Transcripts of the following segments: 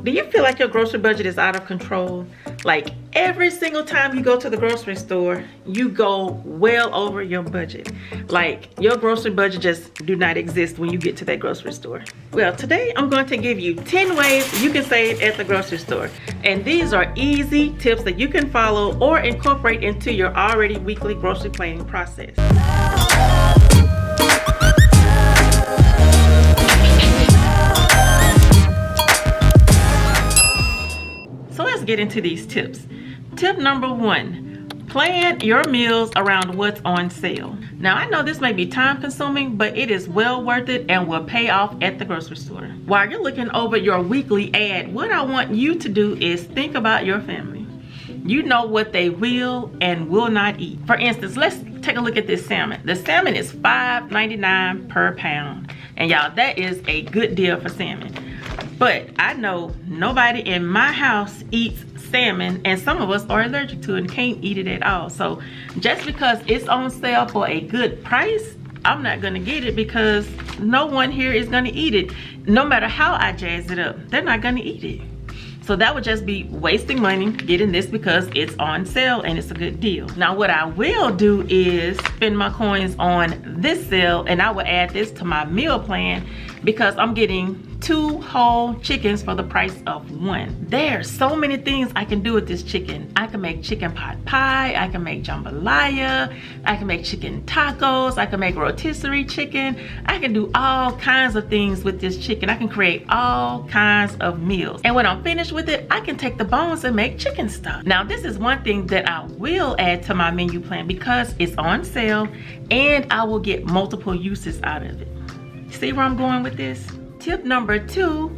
Do you feel like your grocery budget is out of control? Like every single time you go to the grocery store, you go well over your budget. Like your grocery budget just do not exist when you get to that grocery store. Well, today I'm going to give you 10 ways you can save at the grocery store. And these are easy tips that you can follow or incorporate into your already weekly grocery planning process. So let's get into these tips. Tip number 1, plan your meals around what's on sale. Now I know this may be time consuming, but it is well worth it and will pay off at the grocery store. While you're looking over your weekly ad, what I want you to do is think about your family. You know what they will and will not eat. For instance, let's take a look at this salmon. The salmon is $5.99 per pound. And y'all, that is a good deal for salmon. But I know nobody in my house eats salmon, and some of us are allergic to it and can't eat it at all. So just because it's on sale for a good price, I'm not gonna get it because no one here is gonna eat it. No matter how I jazz it up, they're not gonna eat it. So that would just be wasting money getting this because it's on sale and it's a good deal. Now what I will do is spend my coins on this sale, and I will add this to my meal plan because I'm getting 2 whole chickens for the price of 1. There's so many things I can do with this chicken. I can make chicken pot pie, I can make jambalaya, I can make chicken tacos, I can make rotisserie chicken. I can do all kinds of things with this chicken. I can create all kinds of meals. And when I'm finished with it, I can take the bones and make chicken stock. Now this is one thing that I will add to my menu plan because it's on sale and I will get multiple uses out of it. See where I'm going with this? Tip number 2,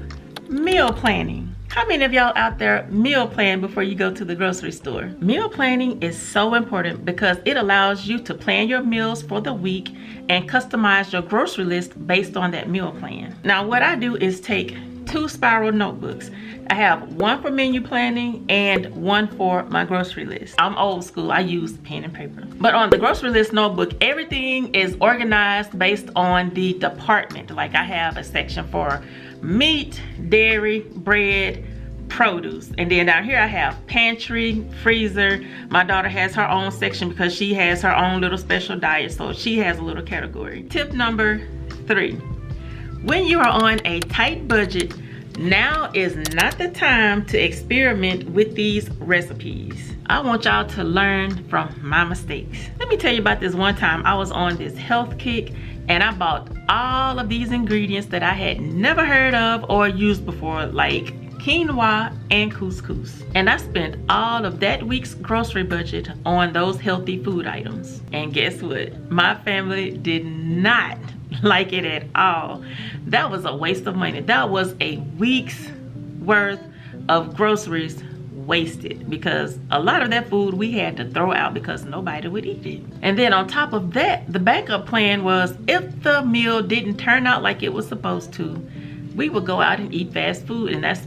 meal planning. How many of y'all out there meal plan before you go to the grocery store? Meal planning is so important because it allows you to plan your meals for the week and customize your grocery list based on that meal plan. Now what I do is take 2 spiral notebooks. I have one for menu planning and one for my grocery list. I'm old school, I use pen and paper. But on the grocery list notebook, everything is organized based on the department. Like I have a section for meat, dairy, bread, produce. And then down here I have pantry, freezer. My daughter has her own section because she has her own little special diet, so she has a little category. Tip number 3, when you are on a tight budget, now is not the time to experiment with these recipes. I want y'all to learn from my mistakes. Let me tell you about this one time I was on this health kick and I bought all of these ingredients that I had never heard of or used before, like quinoa and couscous. And I spent all of that week's grocery budget on those healthy food items. And guess what? My family did not like it at all. That was a waste of money. That was a week's worth of groceries wasted because a lot of that food we had to throw out because nobody would eat it. And then on top of that, the backup plan was if the meal didn't turn out like it was supposed to, we would go out and eat fast food, and that's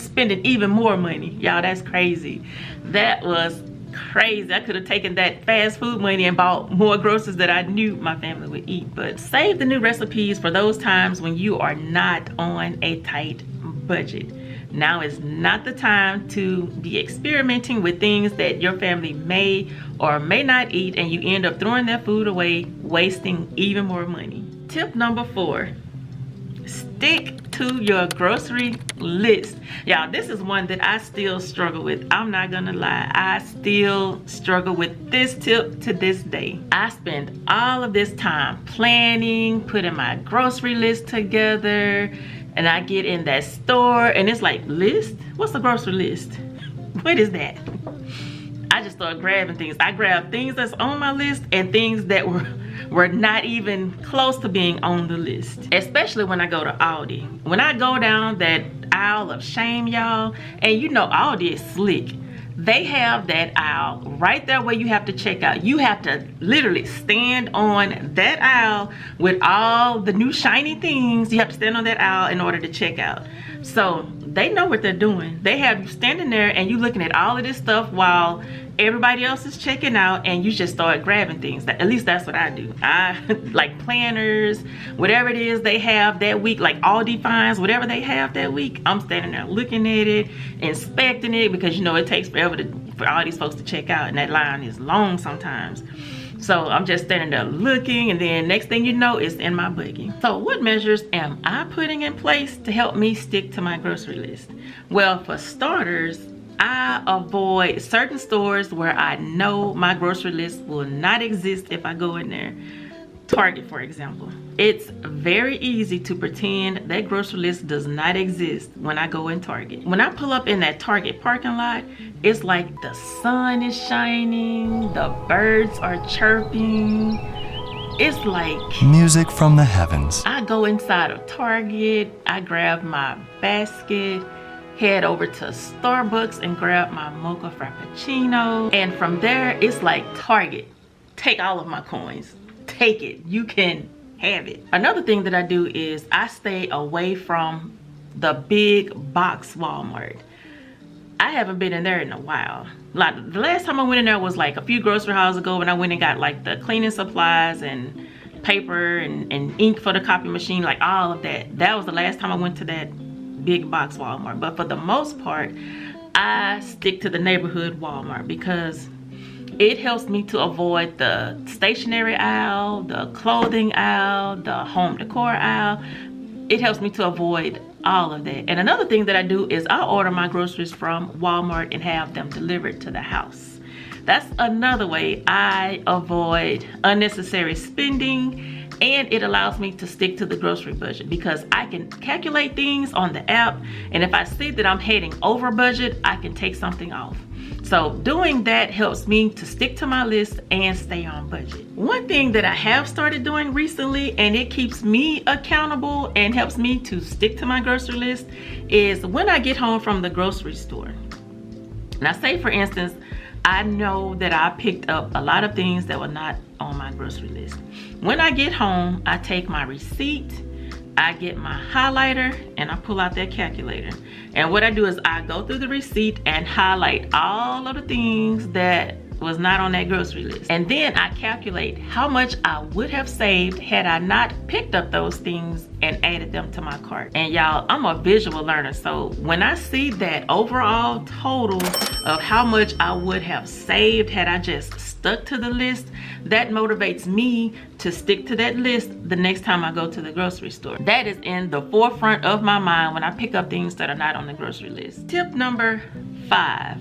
spending even more money. Y'all, that's crazy. That was crazy. I could have taken that fast food money and bought more groceries that I knew my family would eat. But save the new recipes for those times when you are not on a tight budget. Now is not the time to be experimenting with things that your family may or may not eat, and you end up throwing that food away, wasting even more money. Tip number 4, stick to your grocery list. Y'all, this is one that I still struggle with. I'm not gonna lie, I still struggle with this tip to this day. I spend all of this time planning, putting my grocery list together, and I get in that store and it's like, list? What's a grocery list? What is that? I just start grabbing things. I grab things that's on my list and things that were not even close to being on the list. Especially when I go to Aldi. When I go down that aisle of shame, y'all, and you know Aldi is slick. They have that aisle right there where you have to check out. You have to literally stand on that aisle with all the new shiny things. You have to stand on that aisle in order to check out. So they know what they're doing. They have you standing there and you looking at all of this stuff while everybody else is checking out and you just start grabbing things. At least that's what I do. I like planners, whatever it is they have that week, like Aldi finds whatever they have that week. I'm standing there looking at it, inspecting it, because you know it takes forever for all these folks to check out, and that line is long sometimes. So I'm just standing there looking, and then next thing you know, it's in my buggy. So what measures am I putting in place to help me stick to my grocery list? Well, for starters, I avoid certain stores where I know my grocery list will not exist if I go in there. Target, for example. It's very easy to pretend that grocery list does not exist when I go in Target. When I pull up in that Target parking lot, it's like the sun is shining, the birds are chirping. It's like music from the heavens. I go inside of Target, I grab my basket, head over to Starbucks and grab my mocha frappuccino. And from there, it's like, Target, take all of my coins. Take it. You can have it. Another thing that I do is I stay away from the big box Walmart. I haven't been in there in a while. Like the last time I went in there was like a few grocery houses ago, when I went and got like the cleaning supplies and paper and ink for the copy machine, like all of that. That was the last time I went to that big box Walmart. But for the most part, I stick to the neighborhood Walmart because it helps me to avoid the stationery aisle, the clothing aisle, the home decor aisle. It helps me to avoid all of that. And another thing that I do is I order my groceries from Walmart and have them delivered to the house. That's another way I avoid unnecessary spending, and it allows me to stick to the grocery budget because I can calculate things on the app, and if I see that I'm heading over budget, I can take something off. So doing that helps me to stick to my list and stay on budget. One thing that I have started doing recently, and it keeps me accountable and helps me to stick to my grocery list, is when I get home from the grocery store. Now say for instance, I know that I picked up a lot of things that were not on my grocery list. When I get home, I take my receipt, I get my highlighter, and I pull out that calculator. And what I do is I go through the receipt and highlight all of the things that was not on that grocery list. And then I calculate how much I would have saved had I not picked up those things and added them to my cart. And y'all, I'm a visual learner, so when I see that overall total of how much I would have saved had I just stuck to the list, that motivates me to stick to that list the next time I go to the grocery store. That is in the forefront of my mind when I pick up things that are not on the grocery list. Tip number 5.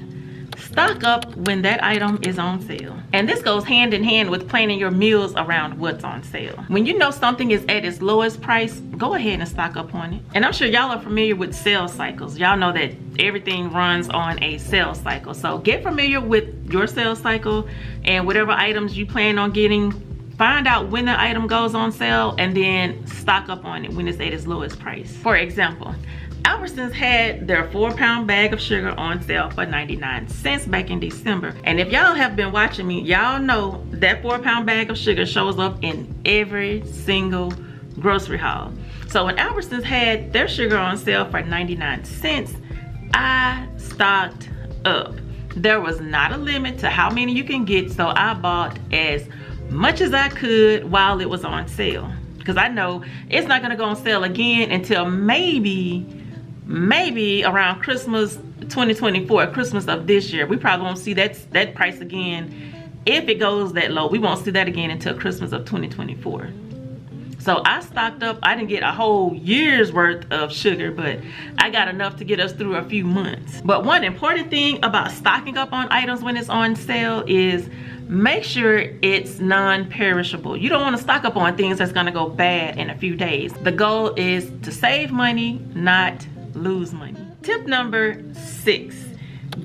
Stock up when that item is on sale. And this goes hand in hand with planning your meals around what's on sale. When you know something is at its lowest price, go ahead and stock up on it. And I'm sure y'all are familiar with sales cycles. Y'all know that everything runs on a sales cycle. So get familiar with your sales cycle and whatever items you plan on getting. Find out when the item goes on sale and then stock up on it when it's at its lowest price. For example, Albertsons had their 4-pound bag of sugar on sale for 99 cents back in December. And if y'all have been watching me, y'all know that 4-pound bag of sugar shows up in every single grocery haul. So when Albertsons had their sugar on sale for 99 cents, I stocked up. There was not a limit to how many you can get, so I bought as much as I could while it was on sale. Because I know it's not gonna go on sale again until maybe around Christmas 2024, Christmas of this year. We probably won't see that price again. If it goes that low, we won't see that again until Christmas of 2024. So I stocked up. I didn't get a whole year's worth of sugar, but I got enough to get us through a few months. But one important thing about stocking up on items when it's on sale is make sure it's non-perishable. You don't want to stock up on things that's going to go bad in a few days. The goal is to save money, not lose money. Tip number 6,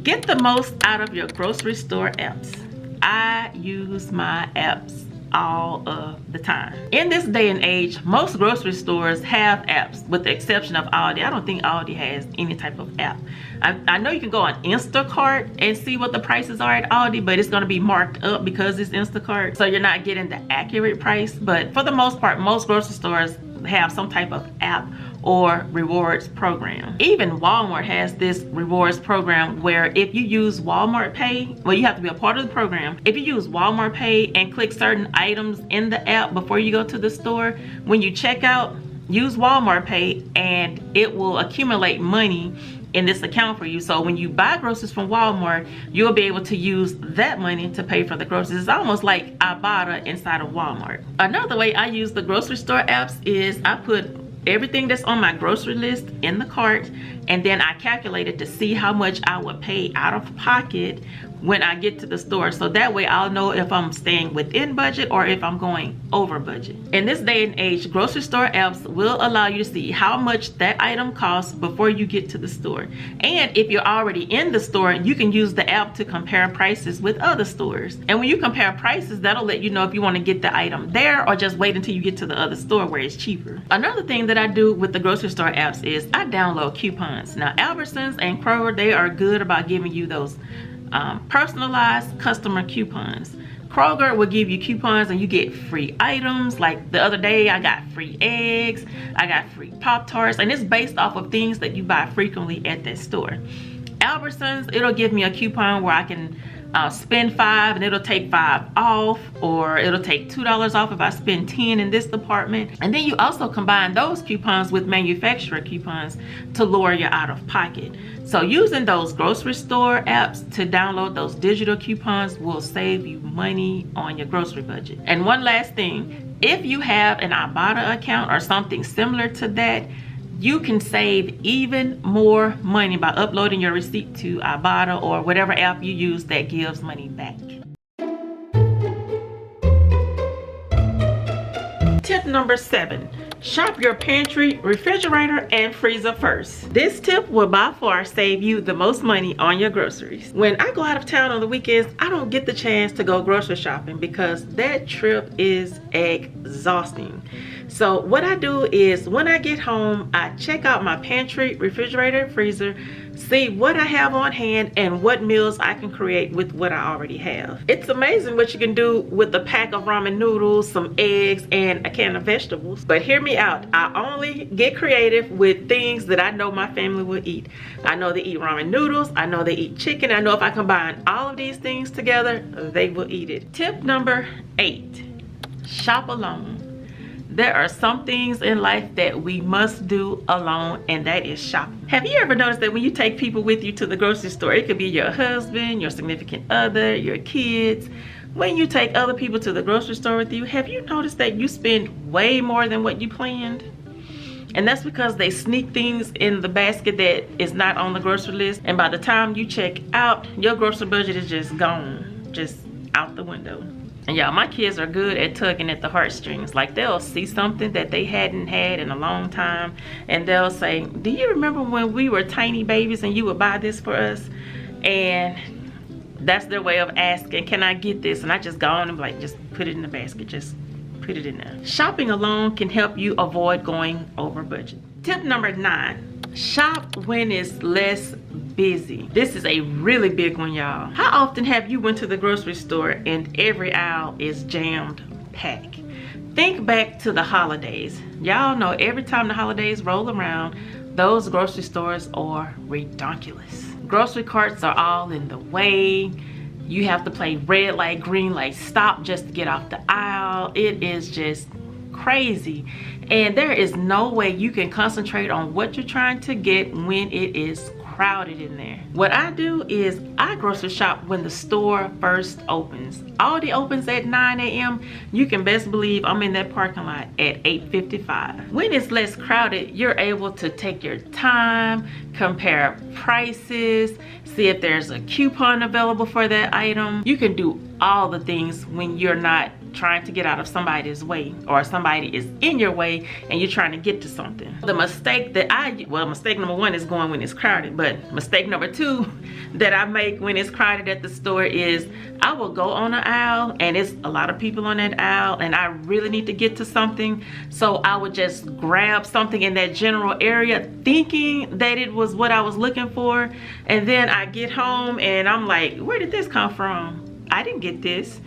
get the most out of your grocery store apps. I use my apps all of the time. In this day and age, most grocery stores have apps with the exception of Aldi. I don't think Aldi has any type of app. I know you can go on Instacart and see what the prices are at Aldi, but it's going to be marked up because it's Instacart, so you're not getting the accurate price. But for the most part, most grocery stores have some type of app or rewards program. Even Walmart has this rewards program where if you use Walmart Pay, well, you have to be a part of the program. If you use Walmart Pay and click certain items in the app before you go to the store, when you check out, use Walmart Pay and it will accumulate money in this account for you. So when you buy groceries from Walmart, you'll be able to use that money to pay for the groceries. It's almost like Ibotta inside of Walmart. Another way I use the grocery store apps is I put everything that's on my grocery list in the cart, and then I calculated to see how much I would pay out of pocket when I get to the store. So that way I'll know if I'm staying within budget or if I'm going over budget. In this day and age, grocery store apps will allow you to see how much that item costs before you get to the store. And if you're already in the store, you can use the app to compare prices with other stores. And when you compare prices, that'll let you know if you want to get the item there or just wait until you get to the other store where it's cheaper. Another thing that I do with the grocery store apps is I download coupons. Now, Albertsons and Kroger, they are good about giving you those personalized customer coupons. Kroger will give you coupons and you get free items. Like the other day, I got free eggs, I got free Pop-Tarts, and it's based off of things that you buy frequently at that store. Albertsons, it'll give me a coupon where I can spend $5 and it'll take $5 off, or it'll take $2 off if I spend $10 in this department. And then you also combine those coupons with manufacturer coupons to lower your out of pocket. So using those grocery store apps to download those digital coupons will save you money on your grocery budget. And one last thing, if you have an Ibotta account or something similar to that, you can save even more money by uploading your receipt to Ibotta or whatever app you use that gives money back. Tip number 7, shop your pantry, refrigerator, and freezer first. This tip will by far save you the most money on your groceries. When I go out of town on the weekends, I don't get the chance to go grocery shopping because that trip is exhausting. So what I do is when I get home, I check out my pantry, refrigerator, and freezer, see what I have on hand and what meals I can create with what I already have. It's amazing what you can do with a pack of ramen noodles, some eggs, and a can of vegetables. But hear me out, I only get creative with things that I know my family will eat. I know they eat ramen noodles, I know they eat chicken, I know if I combine all of these things together, they will eat it. Tip number 8, shop alone. There are some things in life that we must do alone, and that is shopping. Have you ever noticed that when you take people with you to the grocery store, it could be your husband, your significant other, your kids, when you take other people to the grocery store with you, have you noticed that you spend way more than what you planned? And that's because they sneak things in the basket that is not on the grocery list, and by the time you check out, your grocery budget is just gone, just out the window. And y'all, my kids are good at tugging at the heartstrings. Like they'll see something that they hadn't had in a long time and they'll say, do you remember when we were tiny babies and you would buy this for us? And that's their way of asking, can I get this? And I just go on and be like, just put it in the basket, just put it in there. Shopping alone can help you avoid going over budget. Tip number 9, shop when it's less busy. This is a really big one, y'all. How often have you went to the grocery store and every aisle is jammed packed? Think back to the holidays. Y'all know every time the holidays roll around, those grocery stores are ridiculous. Grocery carts are all in the way. You have to play red light, green light, stop just to get off the aisle. It is just crazy, and there is no way you can concentrate on what you're trying to get when it is crowded in there. What I do is I grocery shop when the store first opens. Aldi opens at 9 a.m. You can best believe I'm in that parking lot at 8:55. When it's less crowded, you're able to take your time, compare prices, see if there's a coupon available for that item. You can do all the things when you're not trying to get out of somebody's way or somebody is in your way and you're trying to get to something. The mistake that mistake number 1 is going when it's crowded, but mistake number 2 that I make when it's crowded at the store is I will go on an aisle and it's a lot of people on that aisle and I really need to get to something, so I would just grab something in that general area thinking that it was what I was looking for, and then I get home and I'm like, where did this come from? I didn't get this.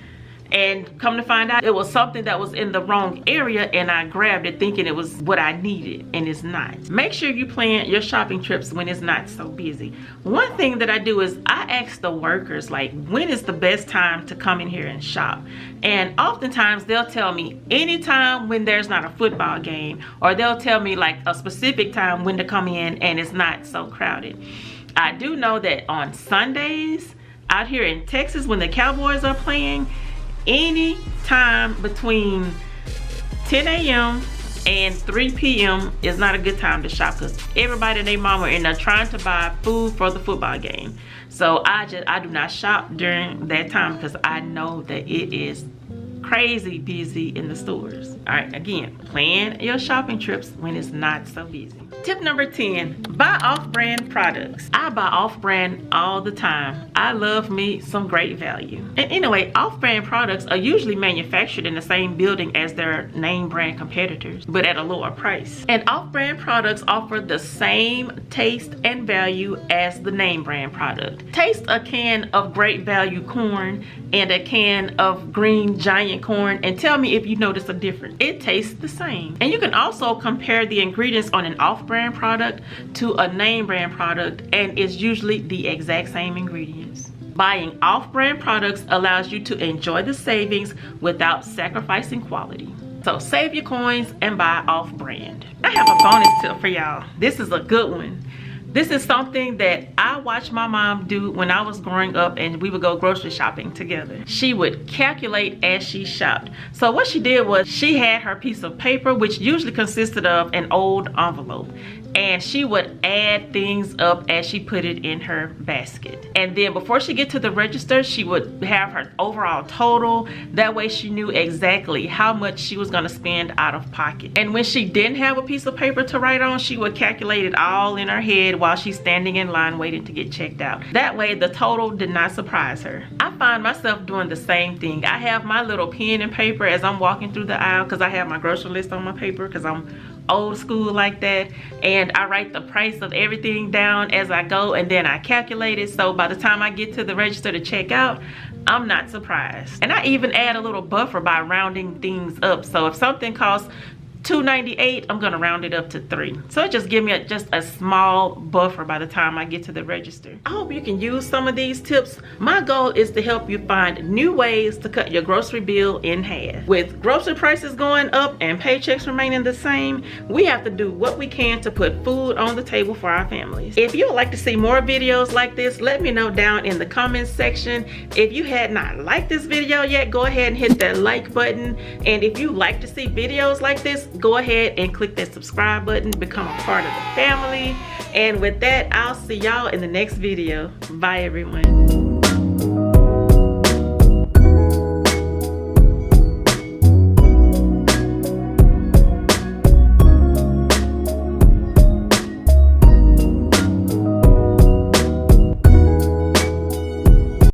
and come to find out it was something that was in the wrong area, and I grabbed it thinking it was what I needed, and it's not. Make sure you plan your shopping trips when it's not so busy. One thing that I do is I ask the workers, like, when is the best time to come in here and shop? And oftentimes they'll tell me anytime when there's not a football game, or they'll tell me like a specific time when to come in and it's not so crowded. I do know that on Sundays out here in Texas, when the Cowboys are playing, any time between 10 a.m. and 3 p.m. is not a good time to shop, because everybody and their mama are in there trying to buy food for the football game. So I do not shop during that time, because I know that it is crazy busy in the stores. All right, again, plan your shopping trips when it's not so busy. Tip number 10, buy off-brand products. I buy off-brand all the time. I love me some great value. And anyway, off-brand products are usually manufactured in the same building as their name brand competitors, but at a lower price. And off-brand products offer the same taste and value as the name brand product. Taste a can of great value corn and a can of green giant corn and tell me if you notice a difference. It tastes the same. And you can also compare the ingredients on an off-brand product to a name brand product, and it's usually the exact same ingredients. Buying off-brand products allows you to enjoy the savings without sacrificing quality. So save your coins and buy off-brand. I have a bonus tip for y'all. This is a good one. This is something that I watched my mom do when I was growing up, and we would go grocery shopping together. She would calculate as she shopped. So what she did was she had her piece of paper, which usually consisted of an old envelope, and she would add things up as she put it in her basket. And then before she get to the register, she would have her overall total. That way she knew exactly how much she was gonna spend out of pocket. And when she didn't have a piece of paper to write on, she would calculate it all in her head while she's standing in line waiting to get checked out. That way the total did not surprise her. I find myself doing the same thing. I have my little pen and paper as I'm walking through the aisle, because I have my grocery list on my paper, because I'm old school like that, and I write the price of everything down as I go, and then I calculate it, so by the time I get to the register to check out, I'm not surprised. And I even add a little buffer by rounding things up. So if something costs $2.98, I'm gonna round it up to $3. So it just give me just a small buffer by the time I get to the register. I hope you can use some of these tips. My goal is to help you find new ways to cut your grocery bill in half. With grocery prices going up and paychecks remaining the same, we have to do what we can to put food on the table for our families. If you would like to see more videos like this, let me know down in the comments section. If you had not liked this video yet, go ahead and hit that like button. And if you like to see videos like this, go ahead and click that subscribe button, become a part of the family. And with that, I'll see y'all in the next video. Bye everyone.